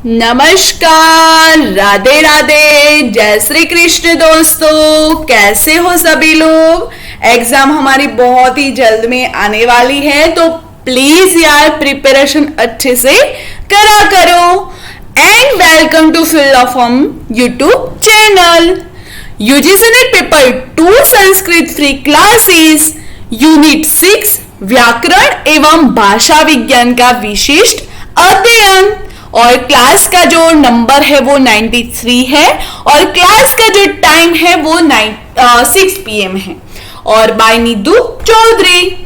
नमस्कार, राधे राधे, जय श्री कृष्ण। दोस्तों, कैसे हो सभी लोग। एग्जाम हमारी बहुत ही जल्द में आने वाली है, तो प्लीज यार प्रिपरेशन अच्छे से करा करो। And welcome to fill of हम यूट्यूब चैनल। यूजीसी ने paper 2 Sanskrit free classes unit 6 व्याकरण एवं भाषा विज्ञान का विशिष्ट अध्ययन, और क्लास का जो नंबर है वो 93 है और क्लास का जो टाइम है वो 6 PM है, और बाय नीतू चौधरी।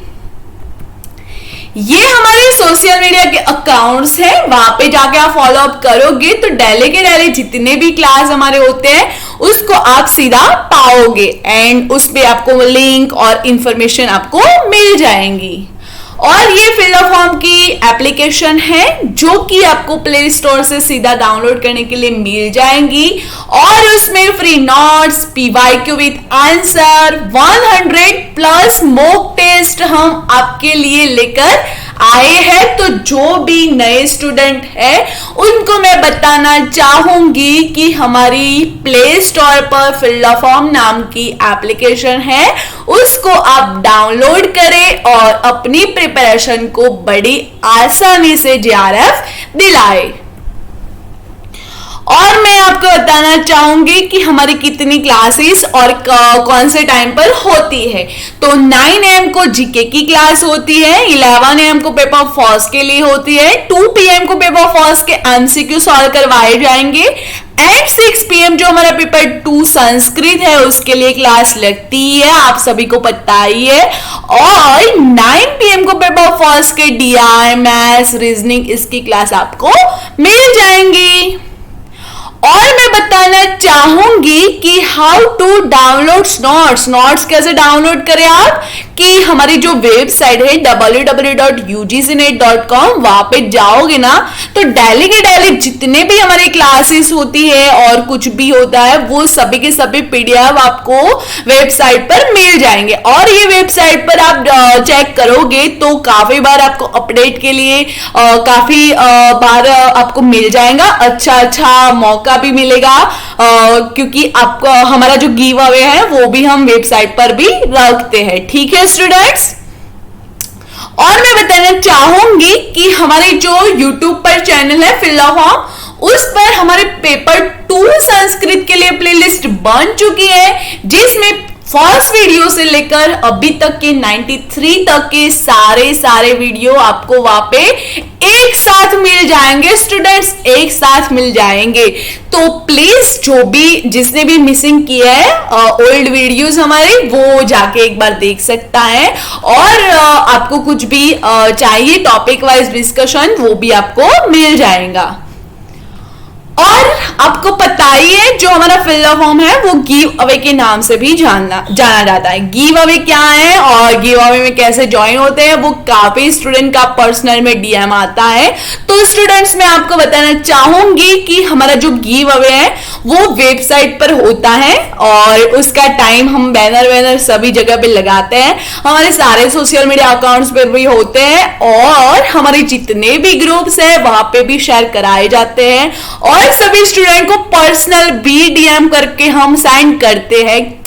ये हमारे सोशल मीडिया के अकाउंट्स हैं, वहां पे जाके आप फॉलो अप करोगे तो डेली के डेली जितने भी क्लास हमारे होते हैं उसको आप सीधा पाओगे, एंड उस पे आपको लिंक और इंफॉर्मेशन आपको मिल जाएंगी। और ये फिल द फॉर्म की एप्लीकेशन है जो कि आपको प्ले स्टोर से सीधा डाउनलोड करने के लिए मिल जाएंगी, और उसमें free notes, PYQ with answer, 100+ mock test हम आपके लिए लेकर आए हैं। तो जो भी नए स्टूडेंट है उनको मैं बताना चाहूंगी कि हमारी प्ले स्टोर पर फिल द फॉर्म नाम की एप्लीकेशन है, उसको आप डाउनलोड करें और अपनी प्रिपरेशन को बड़ी आसानी से JRF दिलाए। और मैं आपको बताना चाहूंगी कि हमारी कितनी क्लासेस और कौन से टाइम पर होती है। तो 9 AM को जीके की क्लास होती है, 11 AM को पेपर फर्स्ट के लिए होती है, 2 PM को पेपर फर्स्ट के MCQ सॉल्व करवाए जाएंगे, एट 6 PM जो हमारा पेपर 2 संस्कृत है उसके लिए क्लास लगती है, आप सभी को पता ही है। और 9 PM को पेपर फर्स्ट के DI, मैथ्स, रीजनिंग इसकी क्लास आपको मिल जाएंगी। और मैं बताना चाहूंगी कि हाउ टू डाउनलोड नोट्स कैसे डाउनलोड करें आप, कि हमारी जो वेबसाइट है www.ugcnet.com, वहां पे जाओगे ना तो डेली के डेली जितने भी हमारी क्लासेस होती है और कुछ भी होता है वो सभी के सभी PDF आपको वेबसाइट पर मिल जाएंगे। और ये वेबसाइट पर आप चेक करोगे तो काफी बार आपको अपडेट के लिए काफी बार आपको मिल जाएगा, अच्छा मौका भी मिलेगा, क्योंकि आपको हमारा जो गिव अवे है वो भी हम वेबसाइट पर भी रखते हैं। ठीक है स्टूडेंट्स। और मैं बताना चाहूंगी कि हमारे जो YouTube पर चैनल है फिल द फॉर्म, उस पर हमारे पेपर 2 संस्कृत के लिए प्लेलिस्ट बन चुकी है, जिसमें फर्स्ट वीडियो से लेकर अभी तक के 93 तक के सारे वीडियो आपको वहां पे एक साथ मिल जाएंगे स्टूडेंट्स, एक साथ मिल जाएंगे। तो प्लीज जिसने भी मिसिंग किया है ओल्ड वीडियोस हमारे, वो जाके एक बार देख सकता है। और आपको कुछ भी चाहिए टॉपिक वाइज डिस्कशन, वो भी आपको मिल जाएगा। और आपको पता ही है जो हमारा फिल द फॉर्म है वो गिव अवे के नाम से भी जाना जाता है। गिव अवे क्या है और गिव अवे में कैसे ज्वाइन होते हैं, वो काफी स्टूडेंट का पर्सनल में DM आता है। तो स्टूडेंट्स मैं आपको बताना चाहूंगी कि हमारा जो गिव अवे है वो वेबसाइट पर होता है, और उसका टाइम हम बैनर सभी जगह पे लगाते हैं, हमारे सारे सोशल मीडिया अकाउंट्स पर भी होते हैं, और हमारे जितने भी ग्रुप्स है वहां पे भी शेयर कराए जाते हैं। और सभी स्टूडेंट को पर्सनल भी DM करके हम सेंड करते हैं।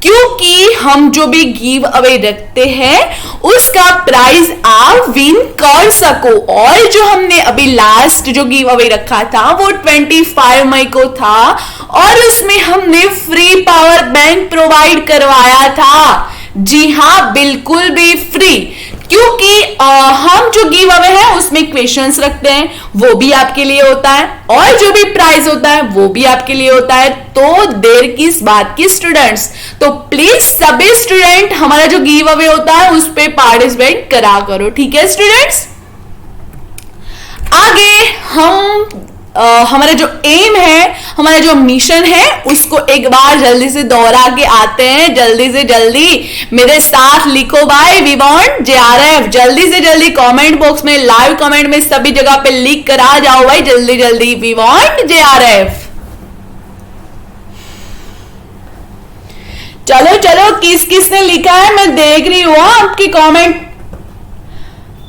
क्योंकि हम जो भी गिव अवे रखते हैं उसका प्राइज आप विन कर सको। और जो हमने अभी लास्ट जो गिव अवे रखा था वो 25 मई को था, और उसमें हमने फ्री पावर बैंक प्रोवाइड करवाया था। जी हाँ, बिल्कुल भी फ्री, क्योंकि हम जो गिव अवे है उसमें क्वेश्चंस रखते हैं, वो भी आपके लिए होता है, और जो भी प्राइज होता है वो भी आपके लिए होता है। तो देर किस बात की स्टूडेंट्स, तो प्लीज सभी स्टूडेंट हमारा जो गिव अवे होता है उस पे पार्टिसिपेट करा करो। ठीक है स्टूडेंट्स। आगे हमारा जो एम है, हमारा जो मिशन है, उसको एक बार जल्दी से दोहरा के आते हैं। जल्दी से जल्दी मेरे साथ लिखो भाई, वी वांट JRF। जल्दी से जल्दी कमेंट बॉक्स में, लाइव कमेंट में सभी जगह पे लिख कर आ जाओ भाई, जल्दी जल्दी, वी वांट JRF। चलो किस किसने लिखा है मैं देख रही हूं आपकी कमेंट।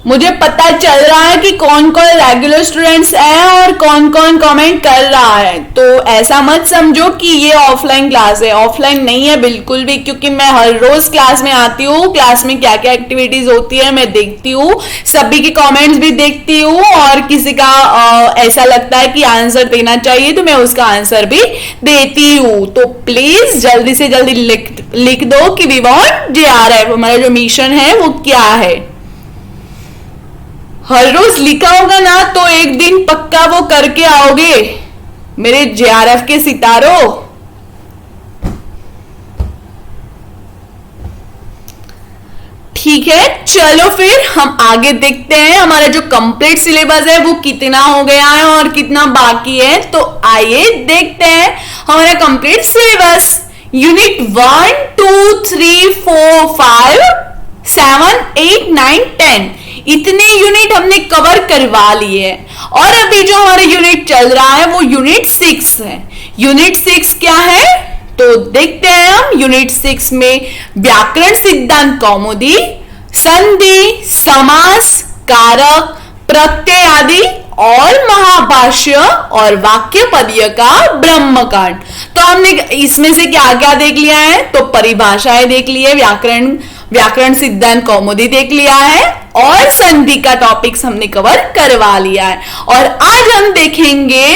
मुझे पता चल रहा है कि कौन कौन कौन रेगुलर स्टूडेंट्स हैं और कौन कौन कमेंट कर रहा है। तो ऐसा मत समझो कि ये ऑफलाइन क्लास है, ऑफलाइन नहीं है बिल्कुल भी, क्योंकि मैं हर रोज क्लास में आती हूँ, क्लास में क्या क्या एक्टिविटीज होती है मैं देखती हूँ, सभी के कमेंट्स भी देखती हूँ, और किसी का ऐसा लगता है कि आंसर देना चाहिए तो मैं उसका आंसर भी देती हूँ। तो प्लीज जल्दी से जल्दी लिख दो कि वी वांट JRF, हमारा जो मिशन है वो क्या है। हर रोज लिखा होगा ना तो एक दिन पक्का वो करके आओगे मेरे JRF के सितारों। ठीक है, चलो फिर हम आगे देखते हैं हमारा जो कंप्लीट सिलेबस है वो कितना हो गया है और कितना बाकी है। तो आइए देखते हैं हमारा कंप्लीट सिलेबस। यूनिट 1 2 3 4 5 7 8 9 10 इतने यूनिट हमने कवर करवा लिए हैं। और अभी जो हमारा यूनिट चल रहा है वो यूनिट 6 है। यूनिट 6 क्या है तो देखते हैं हम। यूनिट 6 में व्याकरण सिद्धांत कौमुदी, संधि, समास, कारक, प्रत्यय आदि और महाभाष्य और वाक्य पदीय का ब्रह्मकांड। तो हमने इसमें से क्या क्या देख लिया है तो परिभाषाएं देख ली है, व्याकरण सिद्धांत कौमुदी देख लिया है और संधि का टॉपिक्स हमने कवर करवा लिया है। और आज हम देखेंगे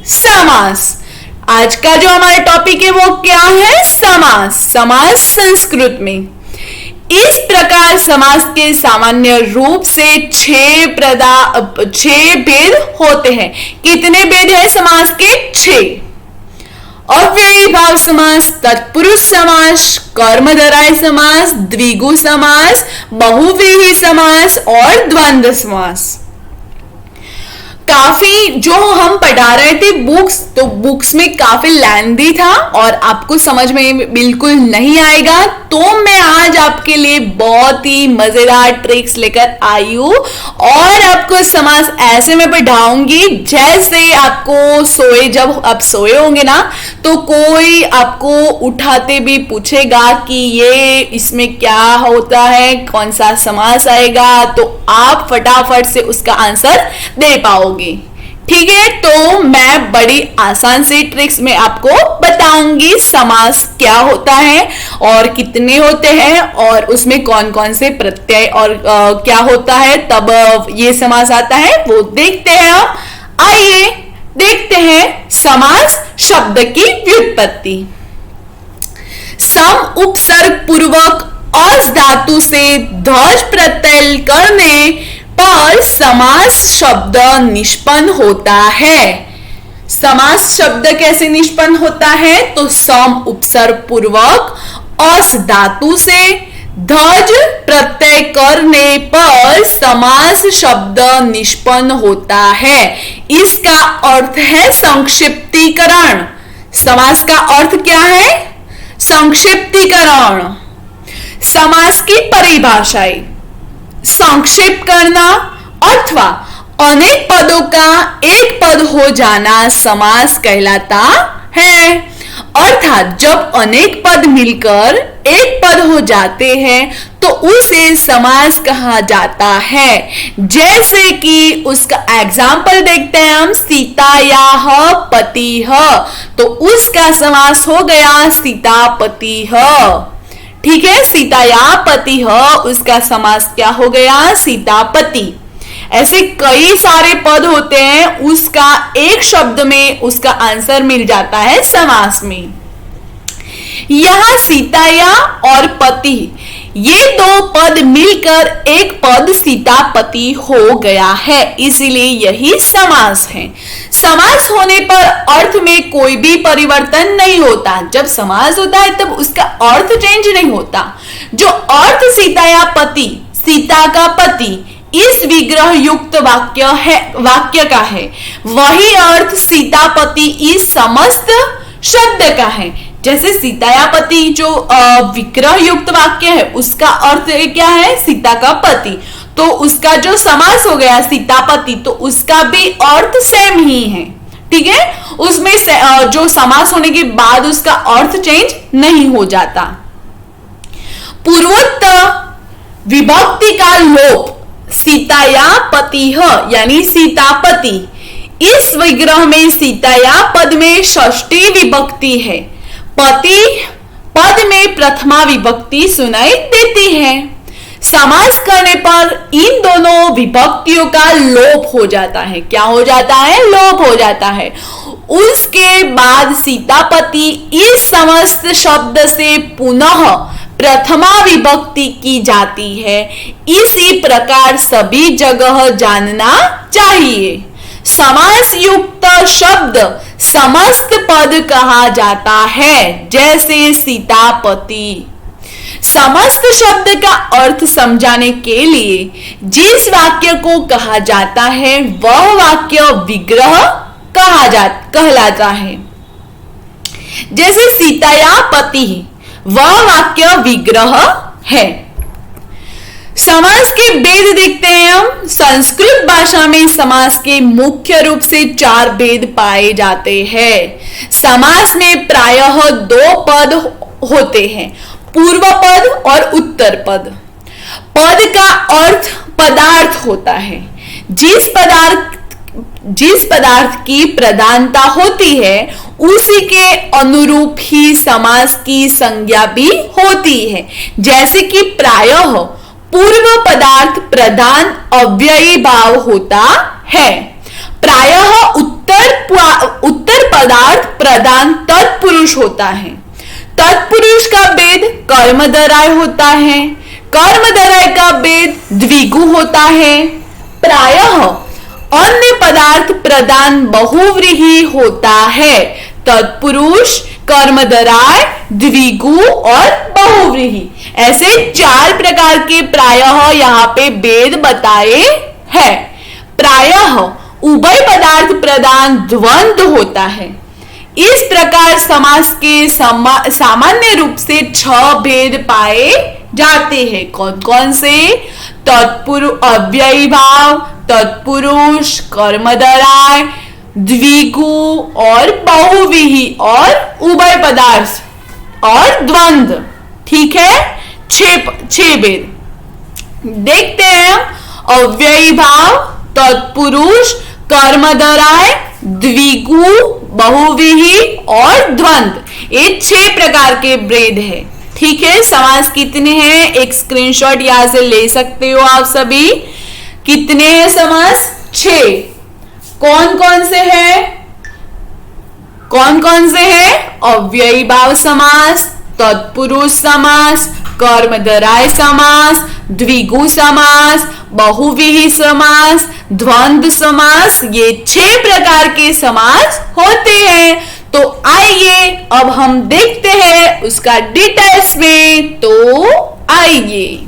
समास। आज का जो हमारा टॉपिक है वो क्या है समास। समास संस्कृत में इस प्रकार समास के सामान्य रूप से 6 भेद होते हैं। कितने भेद है समास के 6। अव्ययी भाव समास, तत्पुरुष समास, कर्मधारय समास, द्विगु समास, बहुव्रीहि समास और द्वंद्व समास। काफी जो हम पढ़ा रहे थे बुक्स, तो बुक्स में काफी लेंथी था और आपको समझ में बिल्कुल नहीं आएगा। तो मैं आज आपके लिए बहुत ही मजेदार ट्रिक्स लेकर आई हूं और आपको समास ऐसे में पढ़ाऊंगी जैसे आपको जब आप सोए होंगे ना तो कोई आपको उठाते भी पूछेगा कि ये इसमें क्या होता है, कौन सा समास आएगा, तो आप फटाफट से उसका आंसर दे पाओगे। ठीक है, तो मैं बड़ी आसान सी ट्रिक्स में आपको बताऊंगी समास क्या होता है और कितने होते हैं और उसमें कौन कौन से प्रत्यय और क्या होता है तब ये समास आता है, वो देखते हैं हम। आइए देखते हैं समास शब्द की व्युत्पत्ति। सम उपसर्ग पूर्वक अस धातु से ध्वज प्रत्यय करने पर समास शब्द निष्पन्न होता है। समास शब्द कैसे निष्पन्न होता है तो सम उपसर्ग पूर्वक अस धातु से ध्वज प्रत्यय करने पर समास शब्द निष्पन्न होता है। इसका अर्थ है संक्षिप्तीकरण। समास का अर्थ क्या है संक्षिप्तीकरण। समास की परिभाषाएं, संक्षेप करना अथवा अनेक पदों का एक पद हो जाना समास कहलाता है। अर्थात जब अनेक पद मिलकर एक पद हो जाते हैं तो उसे समास कहा जाता है। जैसे कि उसका एग्जाम्पल देखते हैं हम, सीतायाः पतिः, तो उसका समास हो गया सीतापतिः। ठीक है, सीताया पति उसका समास क्या हो गया सीतापति। ऐसे कई सारे पद होते हैं, उसका एक शब्द में उसका आंसर मिल जाता है समास में। यहां सीताया और पति ये दो पद मिलकर एक पद सीतापति हो गया है, इसीलिए यही समास है। समास होने पर अर्थ में कोई भी परिवर्तन नहीं होता। जब समास होता है तब उसका अर्थ चेंज नहीं होता। जो अर्थ सीताया पति, सीता का पति, इस विग्रह युक्त वाक्य का है, वही अर्थ सीतापति इस समस्त शब्द का है। जैसे सीतायापति जो विग्रह युक्त वाक्य है उसका अर्थ क्या है सीता का पति, तो उसका जो समास हो गया सीतापति तो उसका भी अर्थ सेम ही है। ठीक है, उसमें जो समास होने के बाद उसका अर्थ चेंज नहीं हो जाता। पूर्वोक्त विभक्ति का लोप सीताया पतिः यानी सीतापति। इस विग्रह में सीताया पद में षष्ठी विभक्ति है, पति पद में प्रथमा विभक्ति सुनाई देती है। समास करने पर इन दोनों विभक्तियों का लोप हो जाता है। क्या हो जाता है? लोप हो जाता है। उसके बाद सीतापति इस समस्त शब्द से पुनः प्रथमा विभक्ति की जाती है। इसी प्रकार सभी जगह जानना चाहिए। समास युक्त शब्द समस्त पद कहा जाता है, जैसे सीतापति। समस्त शब्द का अर्थ समझाने के लिए जिस वाक्य को कहा जाता है वह वाक्य विग्रह कहलाता है। जैसे सीताया पति, वह वाक्य विग्रह है। समास के भेद देखते हैं हम। संस्कृत भाषा में समास के मुख्य रूप से 4 भेद पाए जाते हैं। समास में प्रायः 2 पद होते हैं, पूर्व पद और उत्तर पद। पद का अर्थ पदार्थ होता है। जिस पदार्थ की प्रधानता होती है उसी के अनुरूप ही समास की संज्ञा भी होती है। जैसे कि प्रायः पूर्व पदार्थ प्रधान अव्ययी भाव होता है। प्रायः उत्तर पदार्थ प्रधान तत्पुरुष होता है। तत्पुरुष का भेद कर्मधारय होता है। कर्मधारय का भेद द्विगु होता है। प्रायः अन्य पदार्थ प्रधान बहुव्रीहि होता है। तत्पुरुष, कर्मधारय, द्विगु और बहुव्रीहि, ऐसे 4 प्रकार के प्रायः यहाँ पे भेद बताए हैं। प्रायः उभय पदार्थ प्रधान द्वंद्व होता है। इस प्रकार समास के सामान्य रूप से 6 भेद पाए जाते हैं। कौन कौन से? तत्पुरुष, अव्ययी भाव, तत्पुरुष, कर्मधारय, द्विगु और बहुव्रीहि और उभय पदार्थ और द्वंद्व। ठीक है, 6 भेद देखते हैं। अव्ययी भाव, तत्पुरुष, कर्मधारय, द्विगु, बहुव्रीहि और द्वंद्व, ये 6 प्रकार के भेद है। ठीक है, समास कितने हैं? एक स्क्रीनशॉट यहां से ले सकते हो आप सभी। कितने हैं समास? 6। कौन कौन से हैं? कौन कौन से हैं? अव्ययी भाव समास, तत्पुरुष समास, कर्मधारय समास, द्विगु समास, बहुव्रीहि समास, द्वंद्व समास, ये 6 प्रकार के समास होते हैं। तो आइए अब हम देखते हैं उसका डिटेल्स में। तो आइए,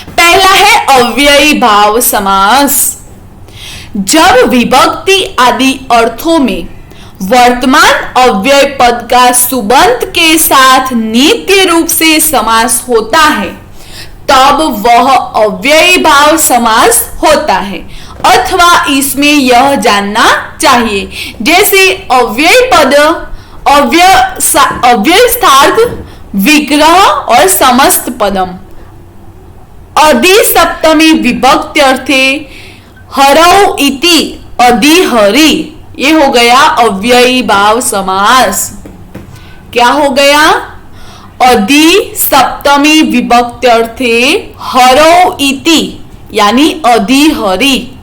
पहला है अव्ययी भाव समास। जब विभक्ति आदि अर्थों में वर्तमान अव्यय पद का सुबंत के साथ नित्य रूप से समास होता है तब वह अव्ययी भाव समास होता है, अथवा इसमें यह जानना चाहिए। जैसे अव्यय पद, अव्ययस्थार्थ, विग्रह और समस्त पदम। अधि सप्तमी विभक्ति अर्थे हरौ इति अधिहरि, ये हो गया अव्ययी भाव समास। क्या हो गया? अधि सप्तमी विभक्ति अर्थे हरौ इति यानी अधिहरि।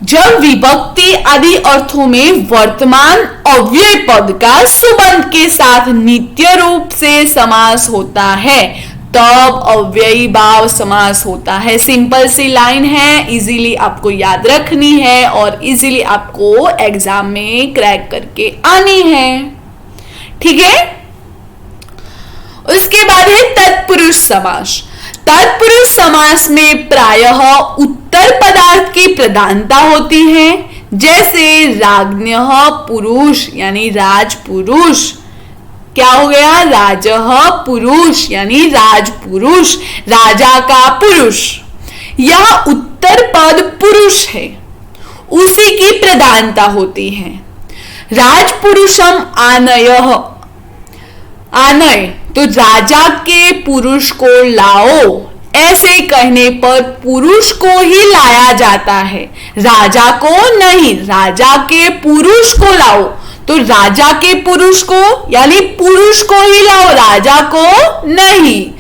जब विभक्ति आदि अर्थों में वर्तमान अव्यय पद का सुबंत के साथ नित्य रूप से समास होता है तब अव्ययी भाव समास होता है। सिंपल सी लाइन है, इजीली आपको याद रखनी है और इजीली आपको एग्जाम में क्रैक करके आनी है। ठीक है, उसके बाद है तत्पुरुष समास। तत्पुरुष समास में प्रायः उत्तर पदार्थ की प्रधानता होती है। जैसे राज्ञः पुरुष यानी राजपुरुष। क्या हो गया? राजः पुरुष यानी राजपुरुष, राजा का पुरुष। यह उत्तर पद पुरुष है, उसी की प्रधानता होती है। राजपुरुषम आनयः, आनय तो राजा के पुरुष को लाओ, ऐसे कहने पर पुरुष को ही लाया जाता है, राजा को नहीं। राजा के पुरुष को लाओ, तो राजा के पुरुष को यानी पुरुष को ही लाओ, राजा को नहीं।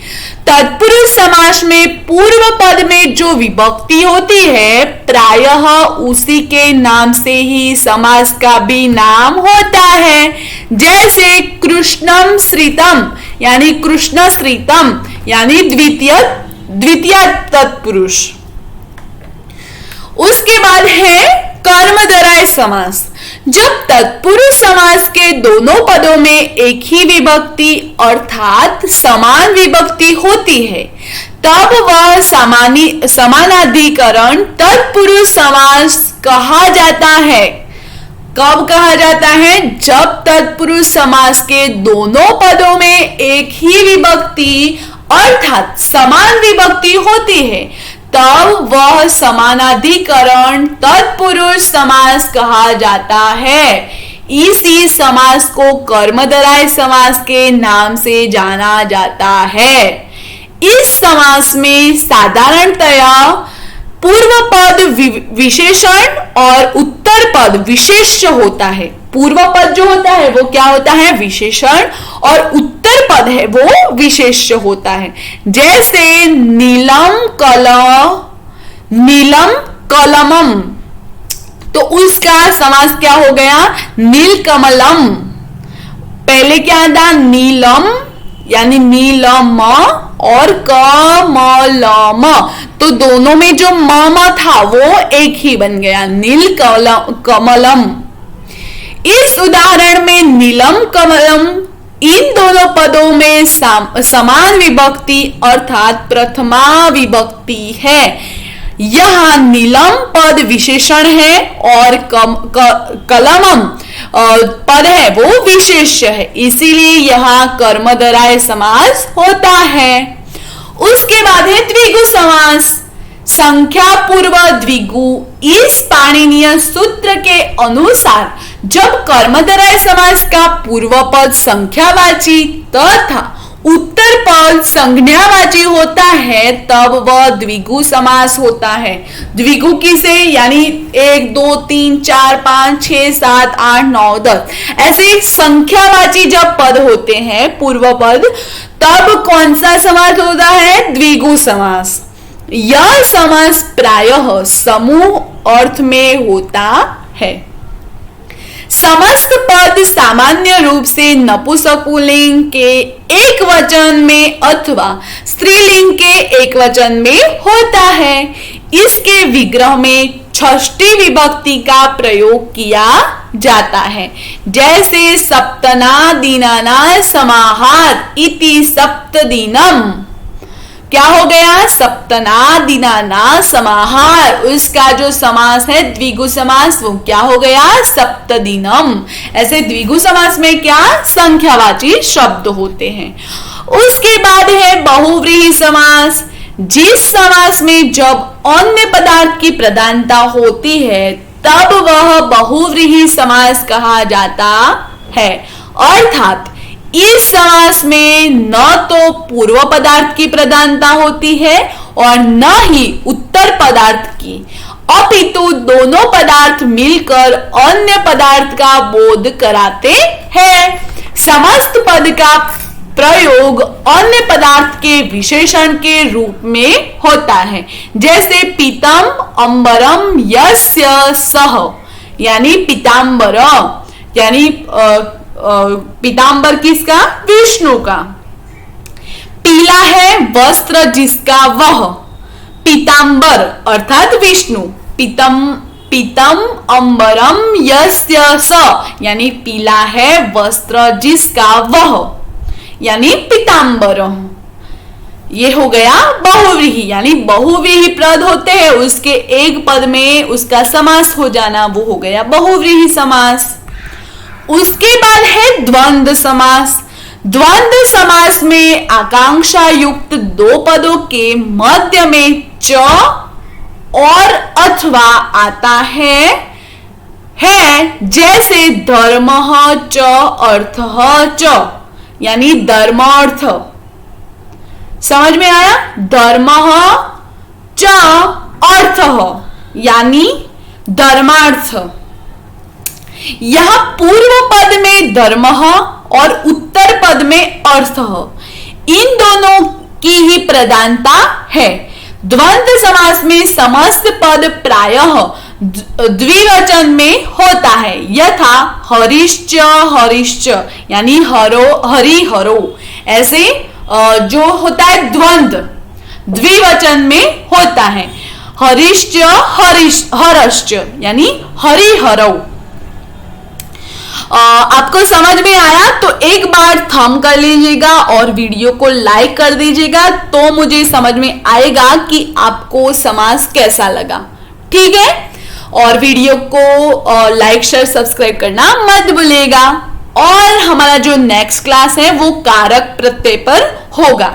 तत्पुरुष समास में पूर्व पद में जो विभक्ति होती है प्रायः उसी के नाम से ही समास का भी नाम होता है। जैसे कृष्णम श्रितम यानी कृष्ण श्रितम यानी द्वितीय तत्पुरुष। उसके बाद है कर्मधारय समास। जब तत्पुरुष समास के दोनों पदों में एक ही विभक्ति अर्थात समान विभक्ति होती है तब वह समानाधिकरण तत्पुरुष समास कहा जाता है। कब कहा जाता है? जब तत्पुरुष समास के दोनों पदों में एक ही विभक्ति अर्थात समान विभक्ति होती है तब वह समानाधिकरण तत्पुरुष समास कहा जाता है। इसी समास को कर्मधारय समास के नाम से जाना जाता है। इस समास में साधारणतया पूर्व पद विशेषण और उत्तर पद विशेष्य होता है। पूर्व पद जो होता है वो क्या होता है? विशेषण, और उत्तर पद है वो विशेष्य होता है। जैसे नीलम कलमम, तो उसका समास क्या हो गया? नील कमलम। पहले क्या था? नीलम यानी नीलम और कमलम, तो दोनों में जो म था वो एक ही बन गया, नील कमलम। इस उदाहरण में नीलम कमलम इन दोनों पदों में समान विभक्ति अर्थात प्रथमा विभक्ति है। यहाँ नीलम पद विशेषण है और कलमम पद है वो विशेष्य है, इसीलिए यहाँ कर्मधारय समास होता है। उसके बाद है द्विगु समास। संख्या पूर्व द्विगु। इस पाणिनीय सूत्र के अनुसार जब कर्मधारय समास का पूर्व पद संख्यावाची तथा उत्तर पद संज्ञावाची होता है तब वह द्विगु समास होता है। द्विगु किसे? यानी 1 2 3 4 5 6 7 8 9 10 ऐसे संख्यावाची जब पद होते हैं पूर्व पद, तब कौन सा समास होता है? द्विगु समास। यह समास प्रायः समूह अर्थ में होता है। समस्त पद सामान्य रूप से नपुंसकलिंग के एक वचन में अथवा स्त्रीलिंग के एक वचन में होता है। इसके विग्रह में षष्ठी विभक्ति का प्रयोग किया जाता है। जैसे सप्तना दीनाना समाहार इति सप्तदिनम। क्या हो गया? सप्तना दिनाना समाहार। उसका जो समास है द्विगु समास वो क्या हो गया? सप्तदिनम। ऐसे द्विगु समास में क्या? संख्यावाची शब्द होते हैं। उसके बाद है बहुव्रीहि समास। जिस समास में जब अन्य पदार्थ की प्रधानता होती है तब वह बहुव्रीहि समास कहा जाता है। अर्थात इस समास में न तो पूर्व पदार्थ की प्रधानता होती है और न ही उत्तर पदार्थ की, अपितु दोनों पदार्थ मिलकर अन्य पदार्थ का बोध कराते हैं। समस्त पद का प्रयोग अन्य पदार्थ के विशेषण के रूप में होता है। जैसे पीतम अंबरम यस्य सह, यानी पीतांबर, यानी पीतांबर किसका? विष्णु का। पीला है वस्त्र जिसका वह, पीतांबर अर्थात विष्णु। पीतम अंबरम यस्य स, यानी पीला है वस्त्र जिसका वह, यानी पीतांबर। ये हो गया बहुव्रीहि, यानी बहुव्रीहि पद होते हैं उसके एक पद में उसका समास हो जाना, वो हो गया बहुव्रीहि समास। उसके बाद है द्वंद्व समास। द्वंद्व समास में आकांक्षा युक्त दो पदों के मध्य में च और अथवा आता है जैसे धर्म च अर्थ च, यानी धर्मार्थ। समझ में आया? धर्मः च अर्थः यानी धर्मार्थ। यह पूर्व पद में धर्मः और उत्तर पद में अर्थः, इन दोनों की ही प्रधानता है। द्वंद्व समास में समस्त पद प्रायः द्विवचन में होता है, यथा हरिश्च हरिश्च यानी हरो हरि हरो। ऐसे जो होता है द्वंद्व द्विवचन में होता है। हरिश्च हरश्च यानी हरि हरो। आपको समझ में आया तो एक बार थंब कर लीजिएगा और वीडियो को लाइक कर दीजिएगा, तो मुझे समझ में आएगा कि आपको समास कैसा लगा। ठीक है, और वीडियो को लाइक शेयर सब्सक्राइब करना मत भूलिएगा। और हमारा जो नेक्स्ट क्लास है वो कारक प्रत्यय पर होगा।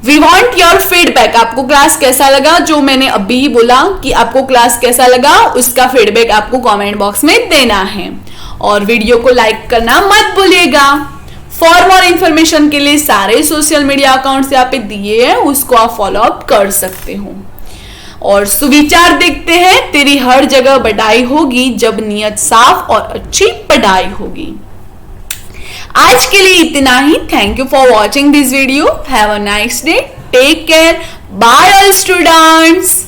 We want your feedback. आपको क्लास कैसा लगा, जो मैंने अभी बोला कि आपको क्लास कैसा लगा, उसका फीडबैक आपको कमेंट बॉक्स में देना है। और वीडियो को लाइक करना मत भूलिएगा। फॉर मोर इंफॉर्मेशन के लिए सारे सोशल मीडिया अकाउंट्स यहाँ पे दिए हैं, उसको आप फॉलो अप कर सकते हो। और सुविचार देखते हैं, तेरी हर जगह बढ़ाई होगी जब नियत साफ और अच्छी पढ़ाई होगी। आज के लिए इतना ही। Thank you for watching this video. Have a nice day. Take care. Bye all students.